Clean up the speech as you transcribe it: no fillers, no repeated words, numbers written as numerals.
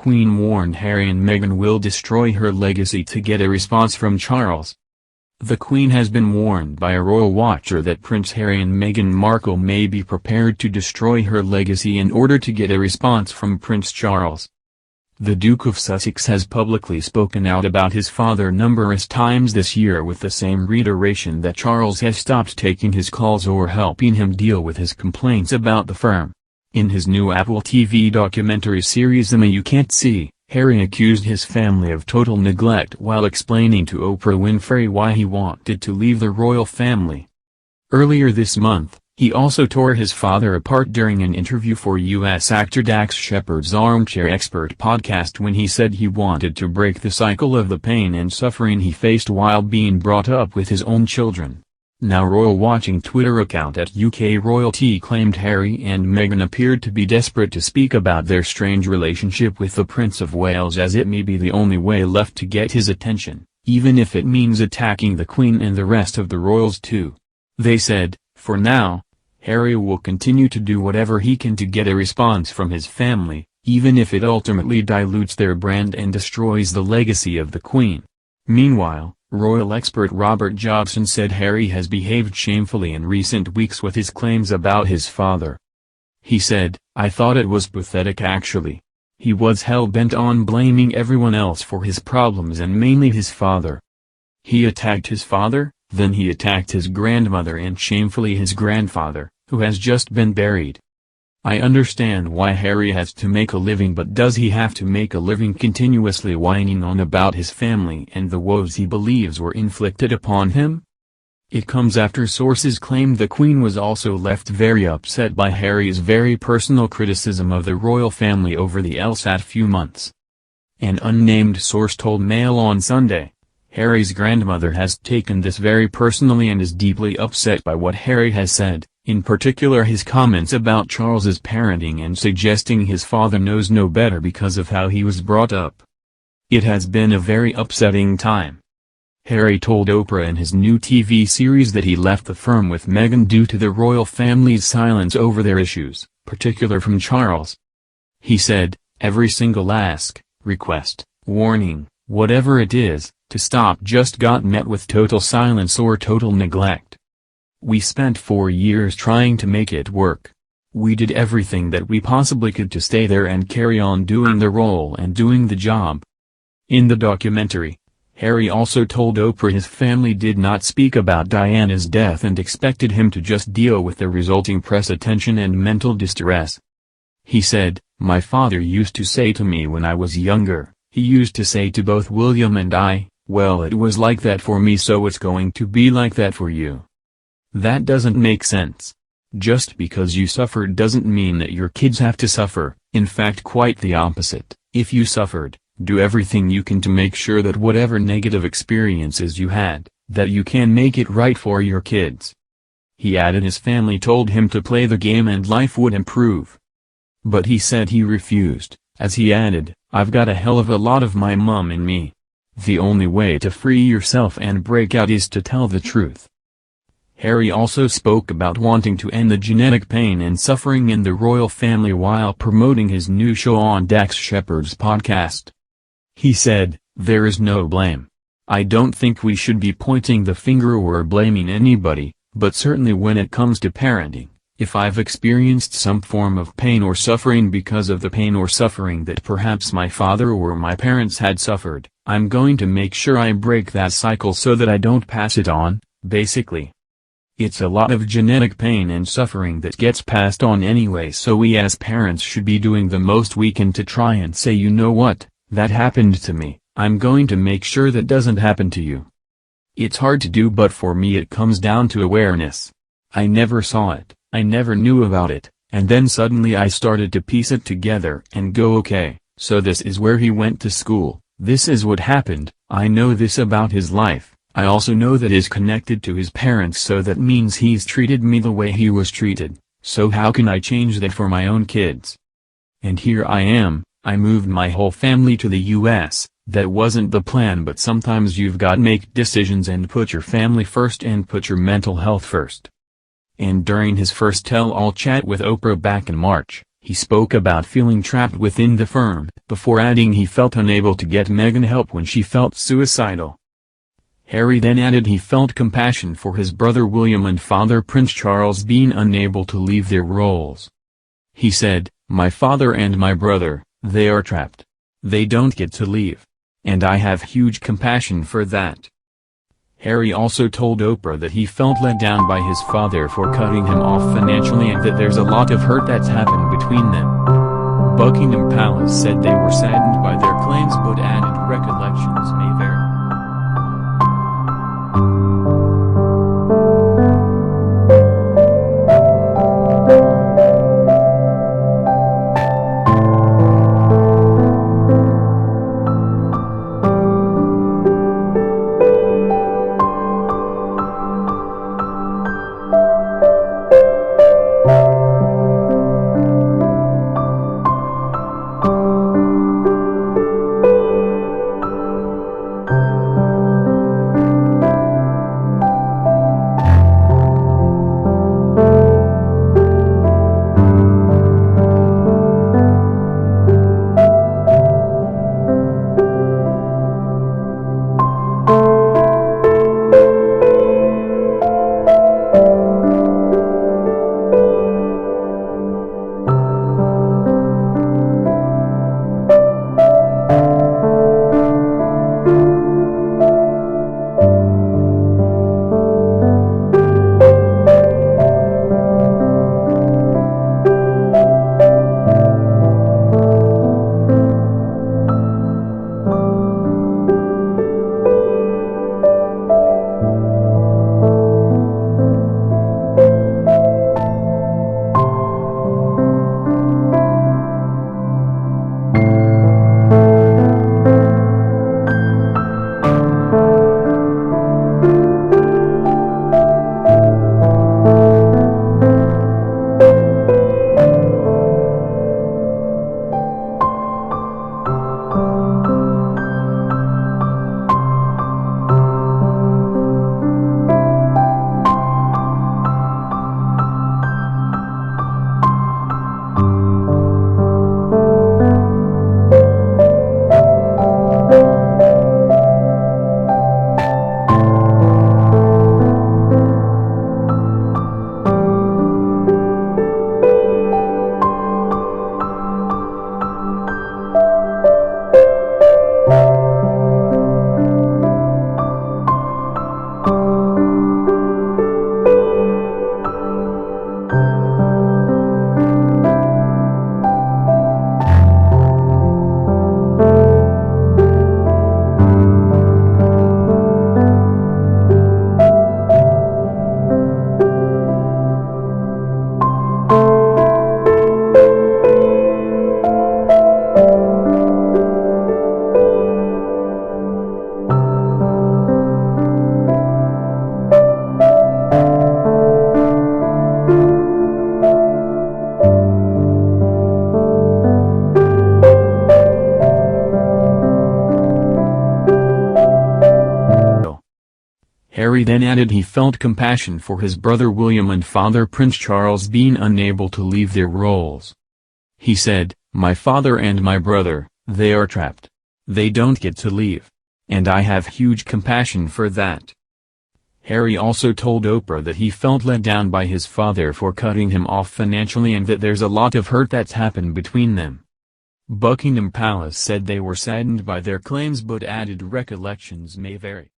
Queen warned Harry and Meghan will destroy her legacy to get a response from Charles. The Queen has been warned by a royal watcher that Prince Harry and Meghan Markle may be prepared to destroy her legacy in order to get a response from Prince Charles. The Duke of Sussex has publicly spoken out about his father numerous times this year, with the same reiteration that Charles has stopped taking his calls or helping him deal with his complaints about the firm. In his new Apple TV documentary series The Me You Can't See, Harry accused his family of total neglect while explaining to Oprah Winfrey why he wanted to leave the royal family. Earlier this month, he also tore his father apart during an interview for U.S. actor Dax Shepard's Armchair Expert podcast when he said he wanted to break the cycle of the pain and suffering he faced while being brought up with his own children. Now royal watching Twitter account at UK Royalty claimed Harry and Meghan appeared to be desperate to speak about their strange relationship with the Prince of Wales, as it may be the only way left to get his attention, even if it means attacking the Queen and the rest of the royals too. They said, for now, Harry will continue to do whatever he can to get a response from his family, even if it ultimately dilutes their brand and destroys the legacy of the Queen. Meanwhile, royal expert Robert Jobson said Harry has behaved shamefully in recent weeks with his claims about his father. He said, "I thought it was pathetic actually. He was hell-bent on blaming everyone else for his problems and mainly his father. He attacked his father, then he attacked his grandmother and shamefully his grandfather, who has just been buried. I understand why Harry has to make a living, but does he have to make a living continuously whining on about his family and the woes he believes were inflicted upon him?" It comes after sources claimed the Queen was also left very upset by Harry's very personal criticism of the royal family over the LSAT few months. An unnamed source told Mail on Sunday, Harry's grandmother has taken this very personally and is deeply upset by what Harry has said, in particular his comments about Charles's parenting and suggesting his father knows no better because of how he was brought up. It has been a very upsetting time. Harry told Oprah in his new TV series that he left the firm with Meghan due to the royal family's silence over their issues, particularly from Charles. He said, "Every single ask, request, warning, whatever it is, to stop just got met with total silence or total neglect. We spent 4 years trying to make it work. We did everything that we possibly could to stay there and carry on doing the role and doing the job." In the documentary, Harry also told Oprah his family did not speak about Diana's death and expected him to just deal with the resulting press attention and mental distress. He said, "My father used to say to me when I was younger, he used to say to both William and I, well, it was like that for me, so it's going to be like that for you. That doesn't make sense. Just because you suffered doesn't mean that your kids have to suffer, in fact quite the opposite. If you suffered, do everything you can to make sure that whatever negative experiences you had, that you can make it right for your kids." He added his family told him to play the game and life would improve. But he said he refused, as he added, "I've got a hell of a lot of my mom in me. The only way to free yourself and break out is to tell the truth." Harry also spoke about wanting to end the genetic pain and suffering in the royal family while promoting his new show on Dax Shepard's podcast. He said, "There is no blame. I don't think we should be pointing the finger or blaming anybody, but certainly when it comes to parenting, if I've experienced some form of pain or suffering because of the pain or suffering that perhaps my father or my parents had suffered, I'm going to make sure I break that cycle so that I don't pass it on, basically. It's a lot of genetic pain and suffering that gets passed on anyway, so we as parents should be doing the most we can to try and say, you know what, that happened to me, I'm going to make sure that doesn't happen to you. It's hard to do, but for me it comes down to awareness. I never saw it, I never knew about it, and then suddenly I started to piece it together and go, okay, so this is where he went to school, this is what happened, I know this about his life, I also know that is connected to his parents, so that means he's treated me the way he was treated, so how can I change that for my own kids? And here I am, I moved my whole family to the US, that wasn't the plan, but sometimes you've got to make decisions and put your family first and put your mental health first." And during his first tell-all chat with Oprah back in March, He spoke about feeling trapped within the firm, before adding he felt unable to get Meghan help when she felt suicidal. Harry then added he felt compassion for his brother William and father Prince Charles being unable to leave their roles. He said, "My father and my brother, they are trapped. They don't get to leave. And I have huge compassion for that." Harry also told Oprah that he felt let down by his father for cutting him off financially and that there's a lot of hurt that's happened between them. Buckingham Palace said they were saddened by their claims but added recollections may vary. Harry then added he felt compassion for his brother William and father Prince Charles being unable to leave their roles. He said, "My father and my brother, they are trapped. They don't get to leave. And I have huge compassion for that." Harry also told Oprah that he felt let down by his father for cutting him off financially and that there's a lot of hurt that's happened between them. Buckingham Palace said they were saddened by their claims but added recollections may vary.